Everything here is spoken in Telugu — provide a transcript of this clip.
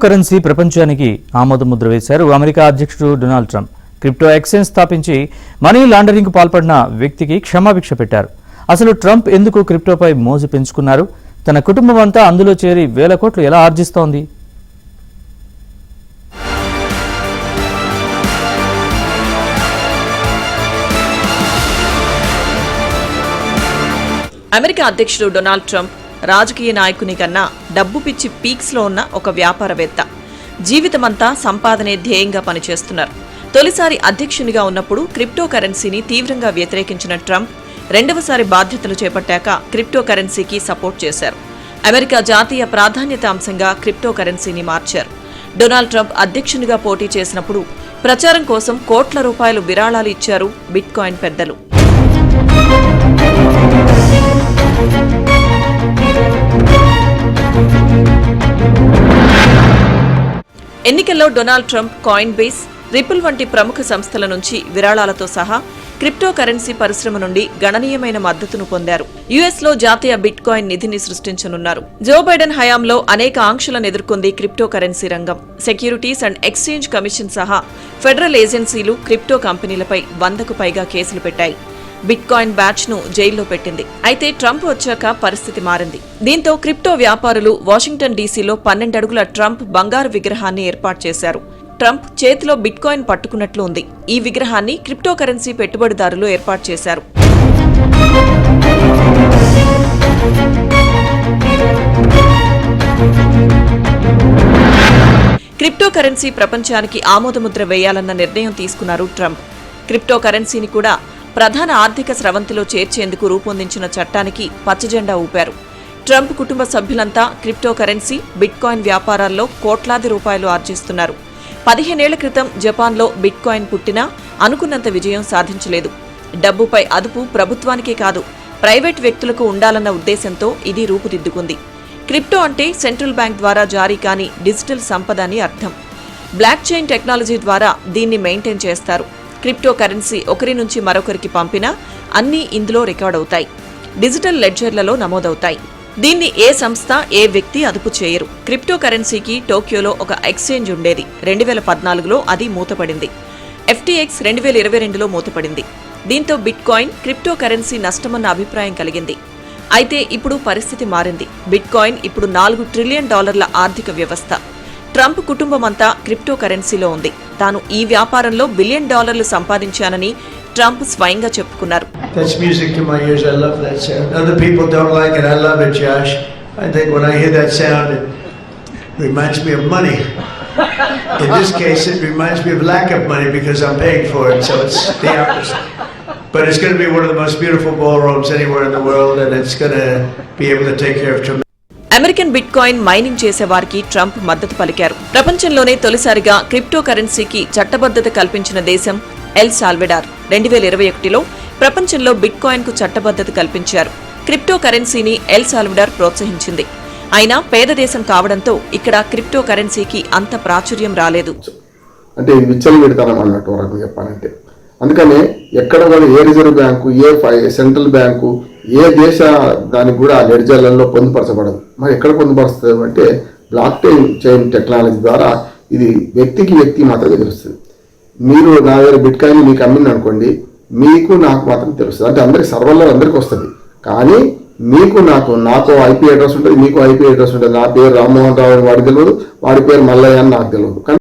కరెన్సీ ప్రపంచానికి ఆమోదముద్ర వేశారు అమెరికా అధ్యక్షుడు డొనాల్డ్ ట్రంప్. క్రిప్టో ఎక్స్చేంజ్ స్థాపించి మనీ లాండరింగ్ పాల్పడిన వ్యక్తికి క్షమాభిక్ష పెట్టారు. అసలు ట్రంప్ ఎందుకు క్రిప్టోపై మోజు పెంచుకున్నారు? తన కుటుంబం అంతా అందులో చేరి వేల కోట్లు ఎలా ఆర్జిస్తోంది? అమెరికా అధ్యక్షుడు డొనాల్డ్ ట్రంప్ రాజకీయ నాయకుని కన్నా డబ్బు పిచ్చి పీక్స్లో ఉన్న ఒక వ్యాపారవేత్త. జీవితమంతా సంపాదనే ధ్యేయంగా పనిచేస్తున్నారు. తొలిసారి అధ్యక్షునిగా ఉన్నప్పుడు క్రిప్టో కరెన్సీని తీవ్రంగా వ్యతిరేకించిన ట్రంప్ రెండవసారి బాధ్యతలు చేపట్టాక క్రిప్టో కరెన్సీకి సపోర్ట్ చేశారు. అమెరికా జాతీయ ప్రాధాన్యత అంశంగా క్రిప్టో కరెన్సీని మార్చారు. డొనాల్డ్ ట్రంప్ అధ్యక్షునిగా పోటీ చేసినప్పుడు ప్రచారం కోసం కోట్ల రూపాయలు విరాళాలు ఇచ్చారు బిట్కాయిన్ పెద్దలు. ఎన్నికల్లో Donald Trump coin base, ripple వంటి ప్రముఖ సంస్థల నుంచి విరాళాలతో సహా క్రిప్టో కరెన్సీ పరిశ్రమ నుండి గణనీయమైన మద్దతును పొందారు. యుఎస్లో జాతీయ బిట్ కాయిన్ నిధిని సృష్టించనున్నారు. జో బైడెన్ హయాంలో అనేక ఆంక్షలను ఎదుర్కొంది క్రిప్టో కరెన్సీ రంగం. సెక్యూరిటీస్ అండ్ ఎక్స్చేంజ్ కమిషన్ సహా ఫెడరల్ ఏజెన్సీలు క్రిప్టో కంపెనీలపై 100కు పైగా కేసులు పెట్టాయి. బిట్ కాయిన్ బ్యాచ్ ను జైల్లో పెట్టింది. అయితే ట్రంప్ వచ్చాక పరిస్థితి మారింది. దీంతో క్రిప్టో వ్యాపారులు వాషింగ్టన్ డీసీలో 12 అడుగుల ట్రంప్ బంగారు విగ్రహాన్ని ఏర్పాటు చేశారు. ట్రంప్ చేతిలో బిట్ కాయిన్ పట్టుకున్నట్లు ఉంది. ఈ విగ్రహాన్ని క్రిప్టో కరెన్సీ పెట్టుబడిదారులు ఏర్పాటు చేశారు. క్రిప్టో కరెన్సీ ప్రపంచానికి ఆమోదముద్ర వేయాలన్న నిర్ణయం తీసుకున్నారు ట్రంప్. క్రిప్టో కరెన్సీని కూడా ప్రధాన ఆర్థిక స్రవంతిలో చేర్చేందుకు రూపొందించిన చట్టానికి పచ్చజెండా ఊపారు. ట్రంప్ కుటుంబ సభ్యులంతా క్రిప్టో కరెన్సీ, బిట్కాయిన్ వ్యాపారాల్లో కోట్లాది రూపాయలు ఆర్జిస్తున్నారు. 15 ఏళ్ల క్రితం జపాన్లో బిట్కాయిన్ పుట్టినా అనుకున్నంత విజయం సాధించలేదు. డబ్బుపై అదుపు ప్రభుత్వానికే కాదు, ప్రైవేట్ వ్యక్తులకు ఉండాలన్న ఉద్దేశంతో ఇది రూపుదిద్దుకుంది. క్రిప్టో అంటే సెంట్రల్ బ్యాంక్ ద్వారా జారీ కాని డిజిటల్ సంపద అని అర్థం. బ్లాక్ చైన్ టెక్నాలజీ ద్వారా దీన్ని మెయింటైన్ చేస్తారు. క్రిప్టో కరెన్సీ ఒకరి నుంచి మరొకరికి పంపినా అన్నీ ఇందులో రికార్డ్ అవుతాయి, డిజిటల్ లెడ్జర్లలో నమోదవుతాయి. దీన్ని ఏ సంస్థ, ఏ వ్యక్తి అదుపు చేయరు. క్రిప్టో కరెన్సీకి టోక్యోలో ఒక ఎక్స్చేంజ్ ఉండేది. 2014లో అది మూతపడింది. FTX 2022లో మూతపడింది. దీంతో బిట్ కాయిన్, క్రిప్టో కరెన్సీ నష్టమన్న అభిప్రాయం కలిగింది. అయితే ఇప్పుడు పరిస్థితి మారింది. బిట్ కాయిన్ ఇప్పుడు $4 ట్రిలియన్ ఆర్థిక వ్యవస్థ. ట్రంప్ కుటుంబమంతా క్రిప్టో కరెన్సీలో ఉంది. తాను ఈ వ్యాపారంలో $1 బిలియన్ సంపాదించానని ట్రంప్ స్వయంగా చెప్పుకున్నారు. That's music to my ears. I love that sound. Other people don't like it. I love it, Josh. I think when I hear that sound, it reminds me of money. In this case, it reminds me of lack of money because I'm paying for it, so it's the opposite. But it's going to be one of the most beautiful ballrooms anywhere in the world, and it's going to be able to take care of tremendous. American bit coin mining చేసేవారికి ట్రంప్ మద్దతు పలికారు. ప్రపంచంలోనే తొలిసారిగా క్రిప్టో కరెన్సీకి చట్టబద్ధత కల్పించిన దేశం ఎల్ సాల్వడార్. 2021లో ప్రపంచంలో బిట్ కాయిన్ కు చట్టబద్ధత కల్పించారు. క్రిప్టో కరెన్సీని ఎల్ సాల్వడార్ ప్రోత్సహించింది. అయినా పేద దేశం కావడంతో ఇక్కడ క్రిప్టో కరెన్సీకి అంత ప్రాచుర్యం రాలేదు. అంటే విచ్చలు పెడతానం అన్నట్టు వరకు చెప్పాలంటే. అందుకనే ఎక్కడ కూడా ఏ రిజర్వ్ బ్యాంకు, ఏ సెంట్రల్ బ్యాంకు, ఏ దేశ దానికి కూడా లెడ్జర్లలో పొందుపరచబడదు. మరి ఎక్కడ పొందుపరుస్తుంది అంటే బ్లాక్ చైన్ టెక్నాలజీ ద్వారా ఇది వ్యక్తికి వ్యక్తి మాత్రమే తెలుస్తుంది. మీరు నా దగ్గర బిట్ కాయిన్ మీకు అమ్మింది అనుకోండి, మీకు నాకు మాత్రం తెలుస్తుంది. అంటే అందరికి సర్వర్లో అందరికీ వస్తుంది. కానీ మీకు నాకు IP అడ్రస్ ఉంటుంది, మీకు IP అడ్రస్ ఉంటుంది. నా పేరు రామ్మోహన్ రావు అని వాడికి తెలియదు, వాడి పేరు మల్లయ్య అని నాకు తెలియదు.